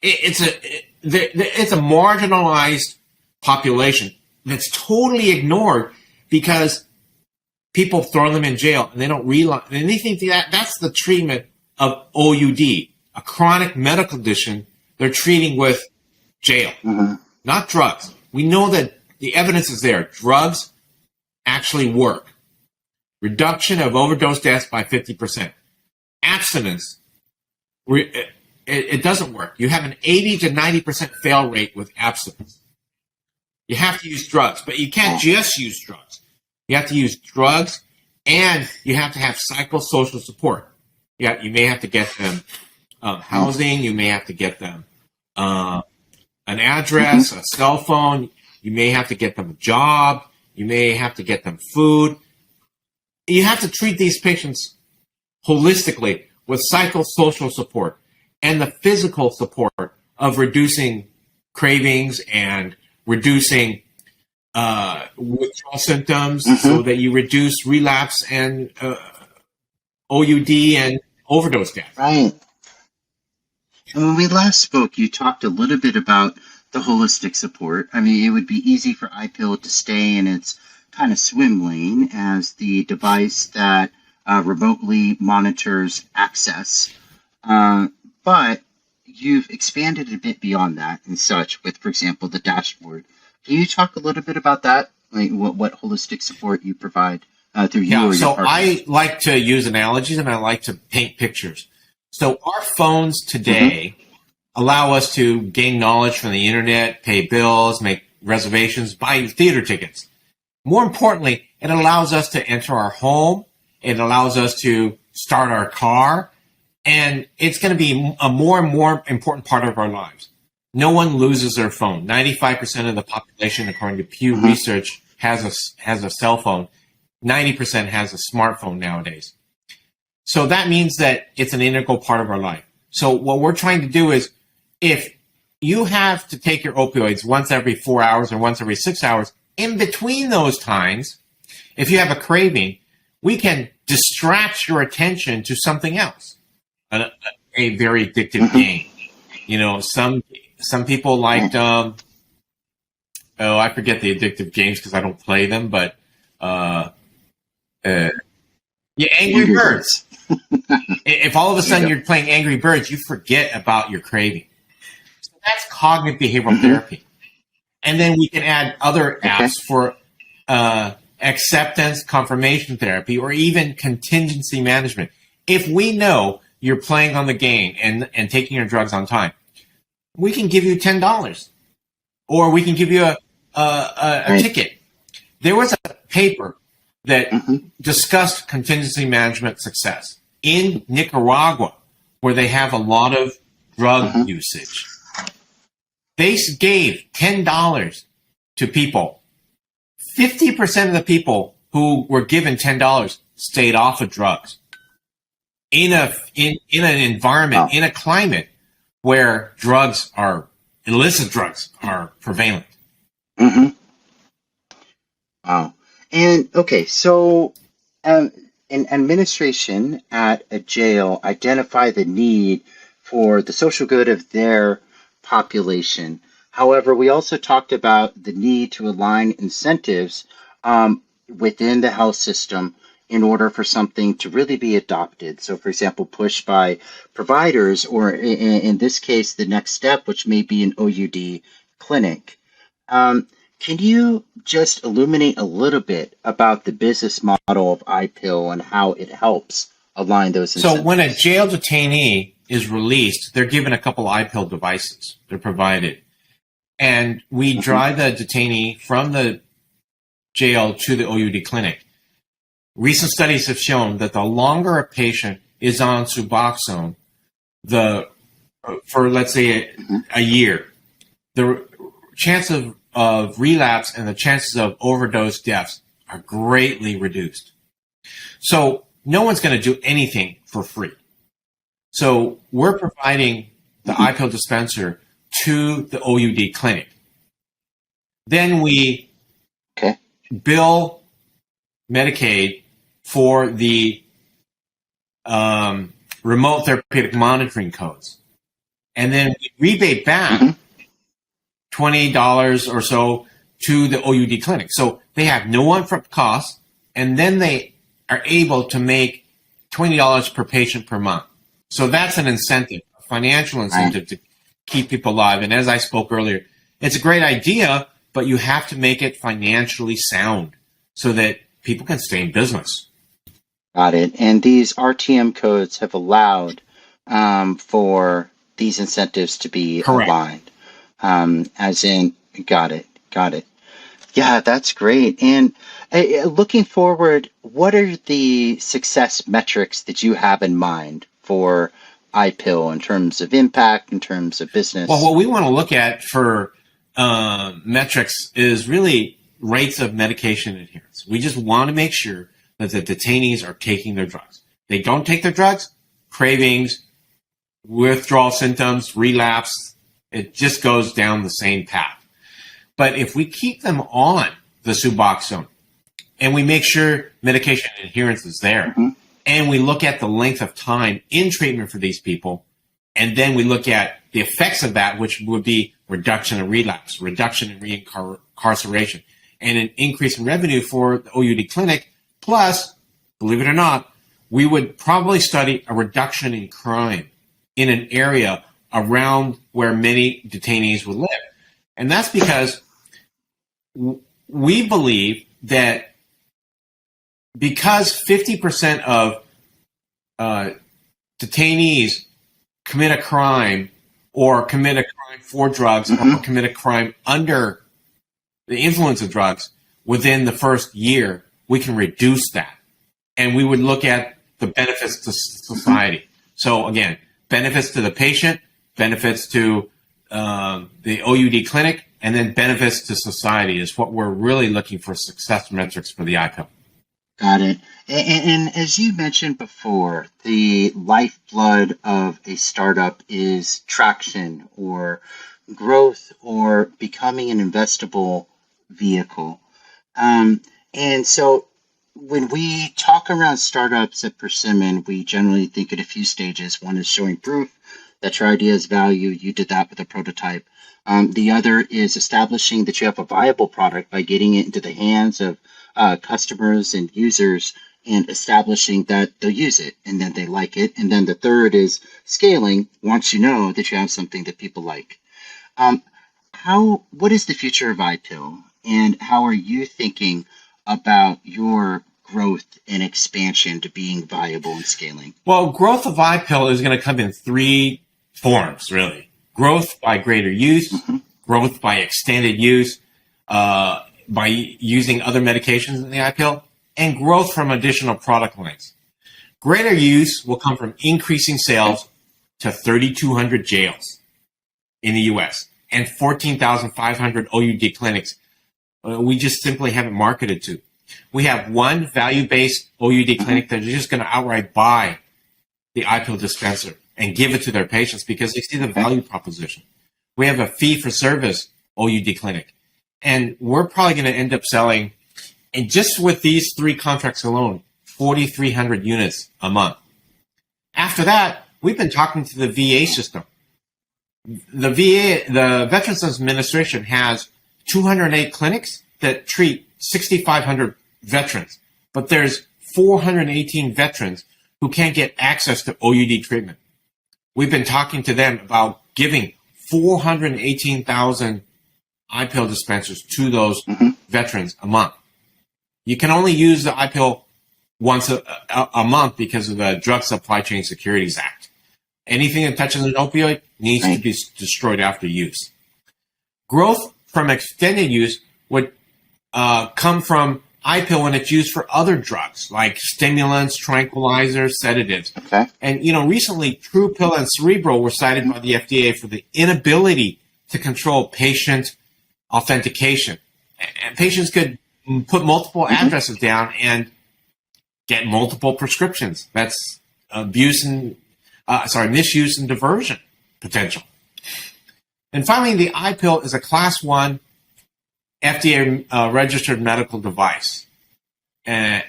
It's a marginalized population that's totally ignored because people throw them in jail and they don't realize, and they think that's the treatment of OUD, a chronic medical condition they're treating with jail, not drugs. We know that the evidence is there. Drugs actually work. Reduction of overdose deaths by 50%. Abstinence, it doesn't work. You have an 80 to 90% fail rate with abstinence. You have to use drugs, but you can't just use drugs. You have to use drugs, and you have to have psychosocial support. Yeah, you may have to get them housing. You may have to get them an address, a cell phone. You may have to get them a job. You may have to get them food. You have to treat these patients holistically with psychosocial support and the physical support of reducing cravings and reducing withdrawal symptoms so that you reduce relapse and OUD and overdose death. Right. And when we last spoke, you talked a little bit about the holistic support. I mean, it would be easy for iPill to stay in its kind of swim lane as the device that remotely monitors access. But you've expanded a bit beyond that and such with, for example, the dashboard. Can you talk a little bit about that? Like what holistic support you provide through you or your partners? I like to use analogies and I like to paint pictures. So our phones today allow us to gain knowledge from the internet, pay bills, make reservations, buy theater tickets. More importantly, it allows us to enter our home. It allows us to start our car. And it's going to be a more and more important part of our lives. No one loses their phone. 95% of the population, according to Pew Research, has a cell phone. 90% has a smartphone nowadays. So that means that it's an integral part of our life. So what we're trying to do is, if you have to take your opioids once every 4 hours or once every 6 hours, in between those times, if you have a craving, we can distract your attention to something else, a very addictive game. You know, some people liked, I forget the addictive games because I don't play them, but yeah, Angry Birds. If all of a sudden you're playing Angry Birds, you forget about your craving. So that's cognitive behavioral therapy. And then we can add other apps for acceptance, confirmation therapy, or even contingency management. If we know you're playing on the game and taking your drugs on time, we can give you $10, or we can give you a ticket. There was a paper that discussed contingency management success in Nicaragua, where they have a lot of drug usage. They gave $10 to people. 50% of the people who were given $10 stayed off of drugs in an environment, in a climate where illicit drugs are prevalent. Wow. And okay, so an administration at a jail identify the need for the social good of their population. However, we also talked about the need to align incentives within the health system in order for something to really be adopted. So, for example, pushed by providers, or in this case, the next step, which may be an OUD clinic. Can you just illuminate a little bit about the business model of iPill and how it helps align those incentives? So when a jail detainee is released, they're given a couple iPill devices. They're provided. And we drive the detainee from the jail to the OUD clinic. Recent studies have shown that the longer a patient is on Suboxone, for let's say a year, the chance of relapse and the chances of overdose deaths are greatly reduced. So no one's going to do anything for free. So we're providing the iPill dispenser to the OUD clinic. Then we bill Medicaid for the remote therapeutic monitoring codes. And then we rebate back $20 or so to the OUD clinic. So they have no upfront costs, and then they are able to make $20 per patient per month. So that's an incentive, a financial incentive to keep people alive. And as I spoke earlier, it's a great idea, but you have to make it financially sound so that people can stay in business. Got it. And these RTM codes have allowed for these incentives to be aligned. As in, got it. Yeah, that's great. And looking forward, what are the success metrics that you have in mind for iPill in terms of impact, in terms of business? Well, what we want to look at for metrics is really rates of medication adherence. We just want to make sure that the detainees are taking their drugs. They don't take their drugs, cravings, withdrawal symptoms, relapse, it just goes down the same path. But if we keep them on the Suboxone and we make sure medication adherence is there, and we look at the length of time in treatment for these people, and then we look at the effects of that, which would be reduction in relapse, reduction in reincarceration, and an increase in revenue for the OUD clinic, plus, believe it or not, we would probably study a reduction in crime in an area around where many detainees would live. And that's because we believe that because 50% of detainees commit a crime or commit a crime for drugs or commit a crime under the influence of drugs within the first year, we can reduce that. And we would look at the benefits to society. So again, benefits to the patient, benefits to the OUD clinic, and then benefits to society is what we're really looking for success metrics for the iPill. Got it. And as you mentioned before, the lifeblood of a startup is traction or growth or becoming an investable vehicle. And so when we talk around startups at Persimmon, we generally think at a few stages. One is showing proof that your idea has value. You did that with a prototype. The other is establishing that you have a viable product by getting it into the hands of customers and users and establishing that they'll use it and then they like it. And then the third is scaling once you know that you have something that people like. What is the future of iPill, and how are you thinking about your growth and expansion to being viable and scaling? Well, growth of iPill is going to come in three forms, really. Growth by greater use, growth by extended use, by using other medications in the iPill, and growth from additional product lines. Greater use will come from increasing sales to 3,200 jails in the U.S. and 14,500 OUD clinics we just simply haven't marketed to. We have one value-based OUD clinic that is just going to outright buy the iPill dispenser and give it to their patients because they see the value proposition. We have a fee-for-service OUD clinic. And we're probably going to end up selling, and just with these three contracts alone, 4,300 units a month. After that, we've been talking to the VA system. The VA, the Veterans Administration, has 208 clinics that treat 6,500 veterans, but there's 418 veterans who can't get access to OUD treatment. We've been talking to them about giving 418,000 iPill dispensers to those veterans a month. You can only use the iPill once a month because of the Drug Supply Chain Securities Act. Anything that touches an opioid needs to be destroyed after use. Growth from extended use would come from iPill when it's used for other drugs like stimulants, tranquilizers, sedatives. Okay. And, recently TruePill and Cerebral were cited by the FDA for the inability to control patient authentication. And patients could put multiple addresses down and get multiple prescriptions. That's misuse and diversion potential. And finally, the iPill is a Class 1 FDA registered medical device. And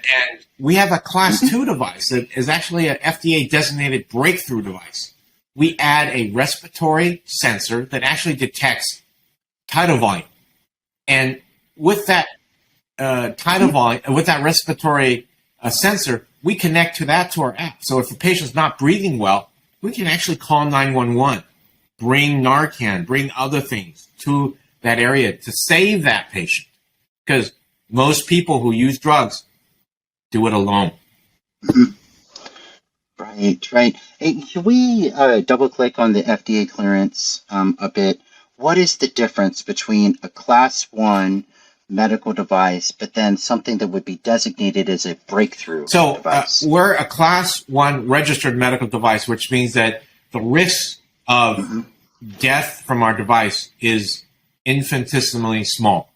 we have a Class 2 device that is actually an FDA designated breakthrough device. We add a respiratory sensor that actually detects tidal volume. And with that tidal volume, with that respiratory sensor, we connect to our app. So if a patient's not breathing well, we can actually call 911, bring Narcan, bring other things to that area to save that patient. Because most people who use drugs do it alone. Right. Hey, can we double click on the FDA clearance a bit? What is the difference between a Class 1 medical device, but then something that would be designated as a breakthrough device? We're a Class 1 registered medical device, which means that the risk of death from our device is infinitesimally small.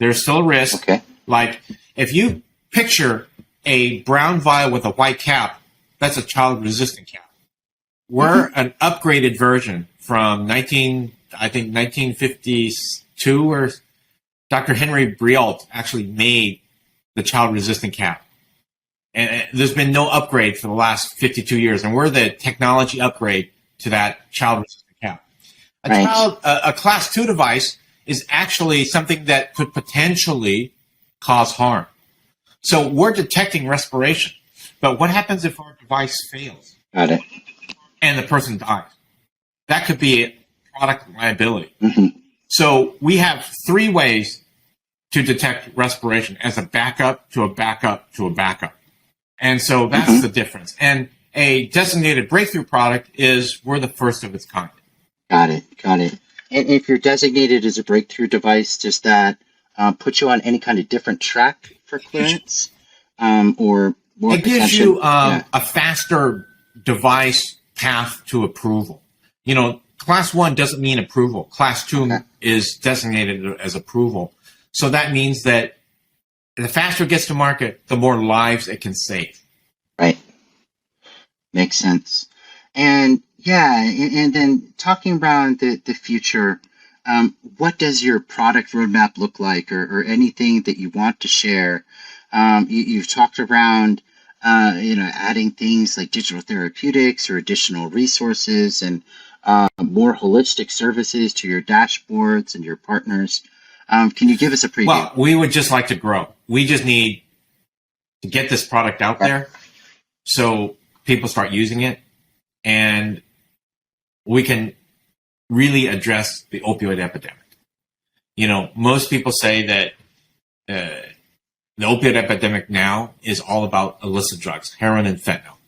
There's still a risk. Okay. Like if you picture a brown vial with a white cap, that's a child-resistant cap. We're an upgraded version from 1952, where Dr. Henry Brialt actually made the child-resistant cap. And there's been no upgrade for the last 52 years, and we're the technology upgrade to that child-resistant cap. A Class 2 device is actually something that could potentially cause harm. So we're detecting respiration. But what happens if our device fails? Got it. And the person dies? That could be a product liability. So we have three ways to detect respiration as a backup to a backup to a backup. And so that's the difference. And a designated breakthrough product is we're the first of its kind. Got it. And if you're designated as a breakthrough device, does that put you on any kind of different track for clearance? Or more it gives you a faster device path to approval. Class 1 doesn't mean approval. Class 2 is designated as approval. So that means that the faster it gets to market, the more lives it can save. Right. Makes sense. And yeah, and then talking around the future, what does your product roadmap look like, or anything that you want to share? You've talked around, adding things like digital therapeutics or additional resources and more holistic services to your dashboards and your partners. Can you give us a preview? Well, we would just like to grow. We just need to get this product out there so people start using it, and we can really address the opioid epidemic. Most people say that the opioid epidemic now is all about illicit drugs, heroin and fentanyl.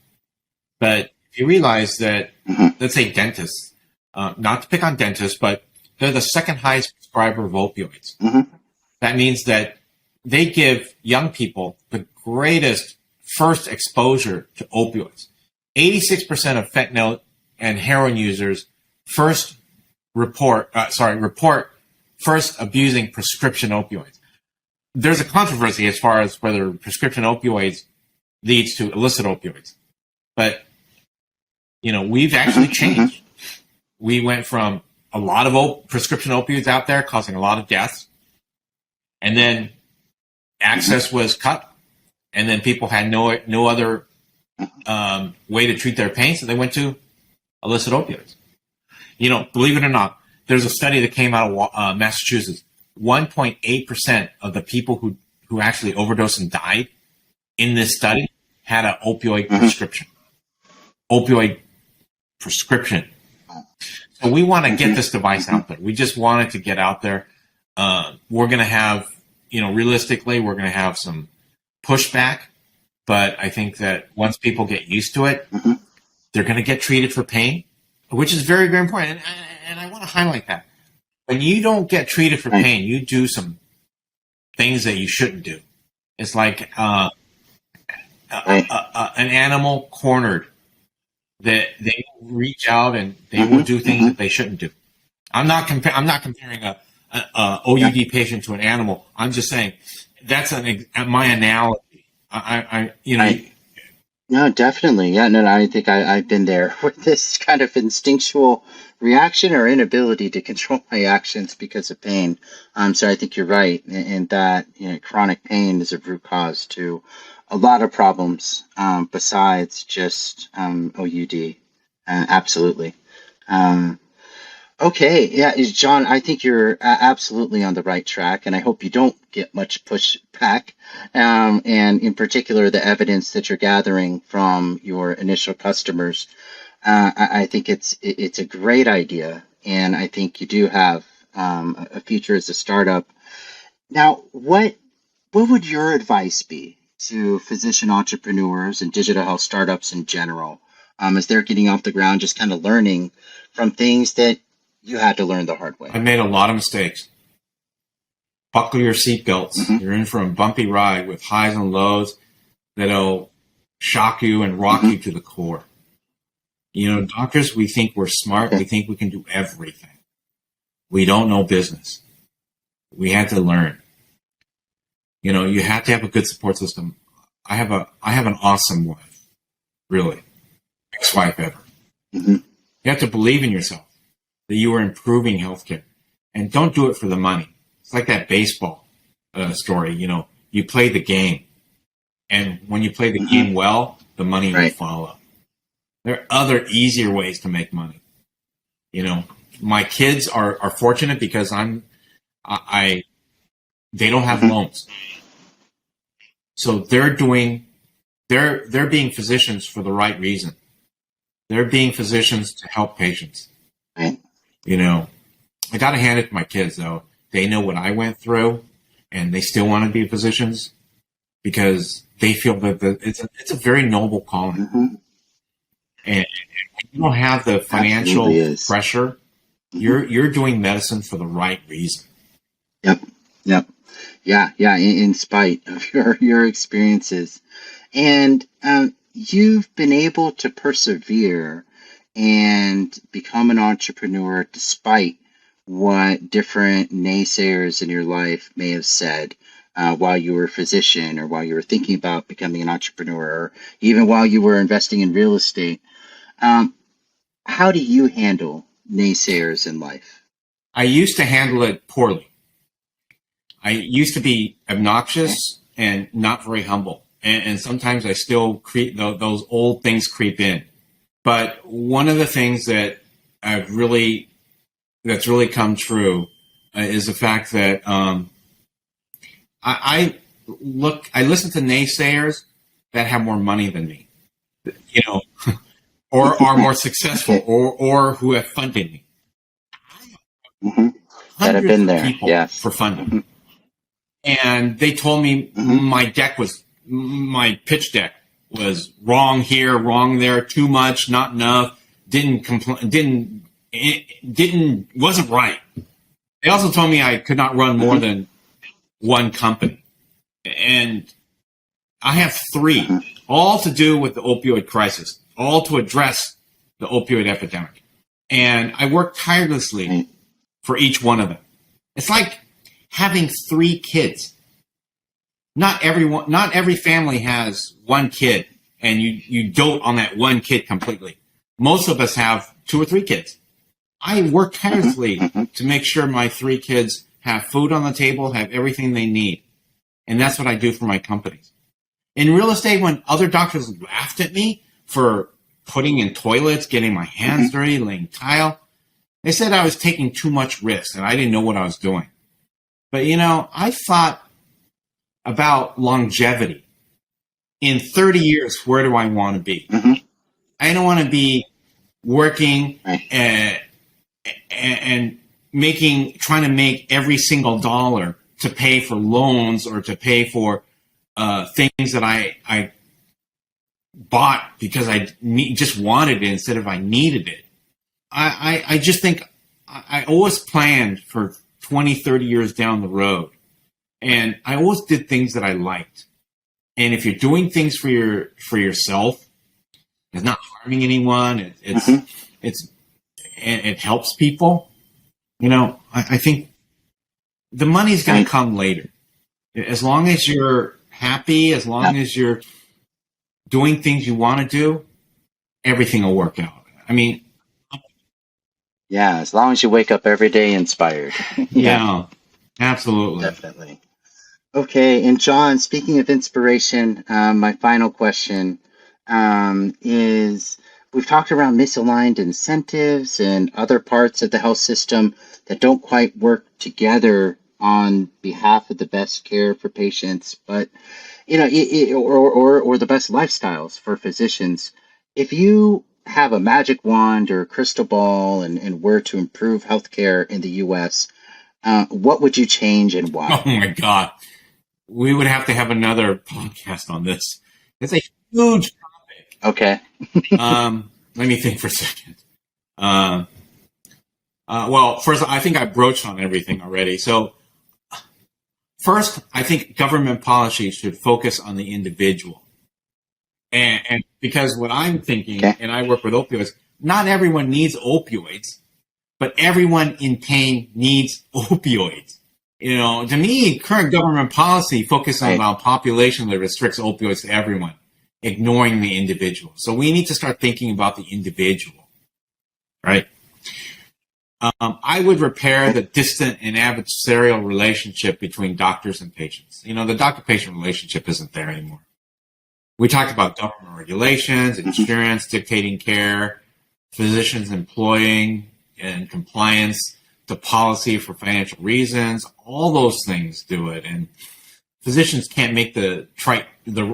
But if you realize that, let's say dentists, not to pick on dentists, but they're the second highest prescriber of opioids. That means that they give young people the greatest first exposure to opioids. 86% of fentanyl and heroin users report first abusing prescription opioids. There's a controversy as far as whether prescription opioids leads to illicit opioids. But, we've actually changed. We went from a lot of prescription opioids out there causing a lot of deaths, and then access was cut, and then people had no other way to treat their pain, so they went to illicit opioids. Believe it or not, there's a study that came out of Massachusetts. 1.8% of the people who actually overdosed and died in this study had an opioid prescription. Opioid prescription. So we want to get this device out there. We just want it to get out there. We're going to have, realistically, we're going to have some pushback. But I think that once people get used to it, they're going to get treated for pain, which is very, very important. And I want to highlight that. When you don't get treated for pain, you do some things that you shouldn't do. It's like an animal cornered, that they will reach out and they will do things that they shouldn't do. I'm not comparing a OUD patient to an animal. I'm just saying that's my analogy. No, definitely. Yeah, no, I think I've been there with this kind of instinctual reaction or inability to control my actions because of pain. So I think you're right in that chronic pain is a root cause to a lot of problems besides just OUD. Absolutely. Okay, yeah, John, I think you're absolutely on the right track, and I hope you don't get much pushback. And in particular, the evidence that you're gathering from your initial customers, I think it's a great idea, and I think you do have a future as a startup. Now, what would your advice be to physician entrepreneurs and digital health startups in general, as they're getting off the ground, just kind of learning from things that you had to learn the hard way? I made a lot of mistakes. Buckle your seatbelts. You're in for a bumpy ride with highs and lows that'll shock you and rock you to the core. Doctors, we think we're smart. We think we can do everything. We don't know business. We had to learn. You have to have a good support system. I have an awesome wife, really, best wife ever. You have to believe in yourself that you are improving healthcare, and don't do it for the money. It's like that baseball story. You play the game, and when you play the game well, the money will follow. There are other easier ways to make money. My kids are fortunate because they don't have loans. So they're being physicians for the right reason. They're being physicians to help patients. Right. I got to hand it to my kids, though. They know what I went through, and they still want to be physicians because they feel that it's a very noble calling. And you don't have the financial pressure. You're doing medicine for the right reason. Yep. Yeah. In spite of your experiences, and you've been able to persevere and become an entrepreneur despite what different naysayers in your life may have said while you were a physician, or while you were thinking about becoming an entrepreneur, or even while you were investing in real estate? How do you handle naysayers in life? I used to handle it poorly. I used to be obnoxious and not very humble. And sometimes I still create those old things creep in. But one of the things that's really come true is the fact that I listen to naysayers that have more money than me, or are more successful, or who have funded me. Mm-hmm. That have Hundreds been of there, people yes. for funding. Mm-hmm. And they told me my pitch deck was wrong here, wrong there, too much, not enough, wasn't right. They also told me I could not run more than one company. And I have three, all to do with the opioid crisis, all to address the opioid epidemic. And I work tirelessly for each one of them. It's like having three kids. Not every family has one kid, and you dote on that one kid completely. Most of us have 2 or 3 kids. I work tirelessly to make sure my 3 kids have food on the table, have everything they need. And that's what I do for my companies. In real estate, when other doctors laughed at me for putting in toilets, getting my hands dirty, laying tile, they said I was taking too much risk and I didn't know what I was doing. But, I thought about longevity. In 30 years, where do I want to be? I don't want to be working and trying to make every single dollar to pay for loans or to pay for things that I bought because I just wanted it instead of I needed it. I just think I always planned for 20, 30 years down the road. And I always did things that I liked. And if you're doing things for yourself, it's not harming anyone. It helps people. I think the money's going to come later. As long as you're happy, as long as you're doing things you want to do, everything will work out. As long as you wake up every day inspired. Yeah, absolutely. Definitely. Okay, and John, speaking of inspiration, my final question is, we've talked around misaligned incentives and other parts of the health system that don't quite work together on behalf of the best care for patients, but or the best lifestyles for physicians. If you have a magic wand or a crystal ball and were to improve healthcare in the U.S., what would you change and why? Oh my God. We would have to have another podcast on this. It's a huge topic. Okay. Let me think for a second. Well, first, I think I broached on everything already. So, first, I think government policy should focus on the individual. And because what I'm thinking, and I work with opioids, not everyone needs opioids, but everyone in pain needs opioids. To me, current government policy focuses on a population that restricts opioids to everyone, ignoring the individual. So we need to start thinking about the individual, right? I would repair the distant and adversarial relationship between doctors and patients. The doctor-patient relationship isn't there anymore. We talked about government regulations, insurance dictating care, physicians employing and compliance to policy for financial reasons. All those things do it. And physicians can't make the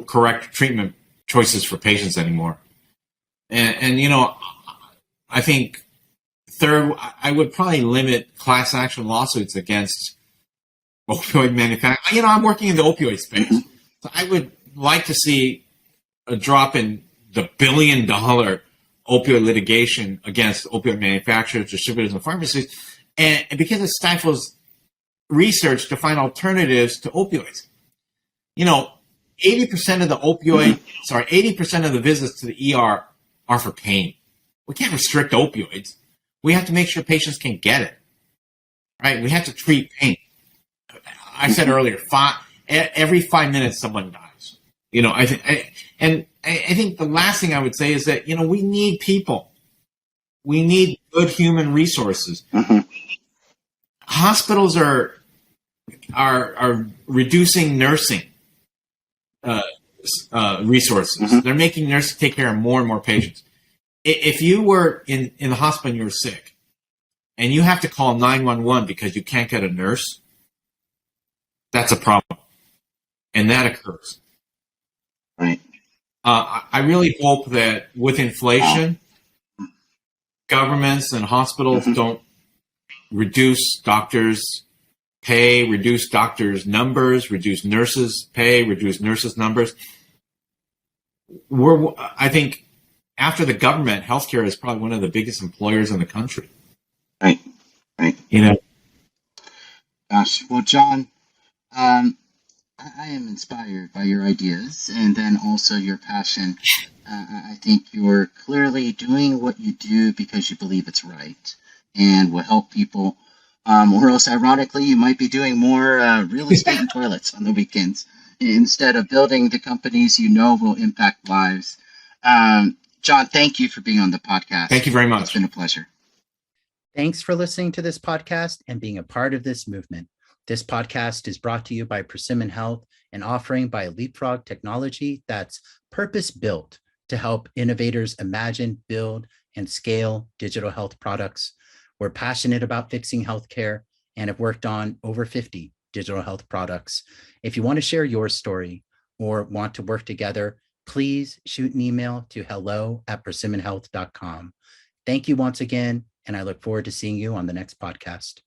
correct treatment choices for patients anymore. And I think third, I would probably limit class action lawsuits against opioid manufacturers. I'm working in the opioid space. So I would like to see a drop in the $1 billion opioid litigation against opioid manufacturers, distributors, and pharmacies, and because it stifles research to find alternatives to opioids. 80% of the 80% of the visits to the ER are for pain. We can't restrict opioids. We have to make sure patients can get it, right? We have to treat pain. I said earlier, every 5 minutes someone dies. I think the last thing I would say is that, we need people. We need good human resources. Hospitals are reducing nursing resources. They're making nurses take care of more and more patients. If you were in the hospital and you were sick, and you have to call 911 because you can't get a nurse, that's a problem. And that occurs. Right. I really hope that with inflation, governments and hospitals don't reduce doctors' pay, reduce doctors' numbers, reduce nurses' pay, reduce nurses' numbers. I think after the government, healthcare is probably one of the biggest employers in the country. Right. Gosh, well, John, I am inspired by your ideas and then also your passion. I think you're clearly doing what you do because you believe it's right and will help people. Or else, ironically, you might be doing more real estate and toilets on the weekends instead of building the companies will impact lives. John, thank you for being on the podcast. Thank you very much. It's been a pleasure. Thanks for listening to this podcast and being a part of this movement. This podcast is brought to you by Persimmon Health, an offering by Leapfrog Technology that's purpose-built to help innovators imagine, build, and scale digital health products. We're passionate about fixing healthcare and have worked on over 50 digital health products. If you want to share your story or want to work together, please shoot an email to hello@persimmonhealth.com. Thank you once again, and I look forward to seeing you on the next podcast.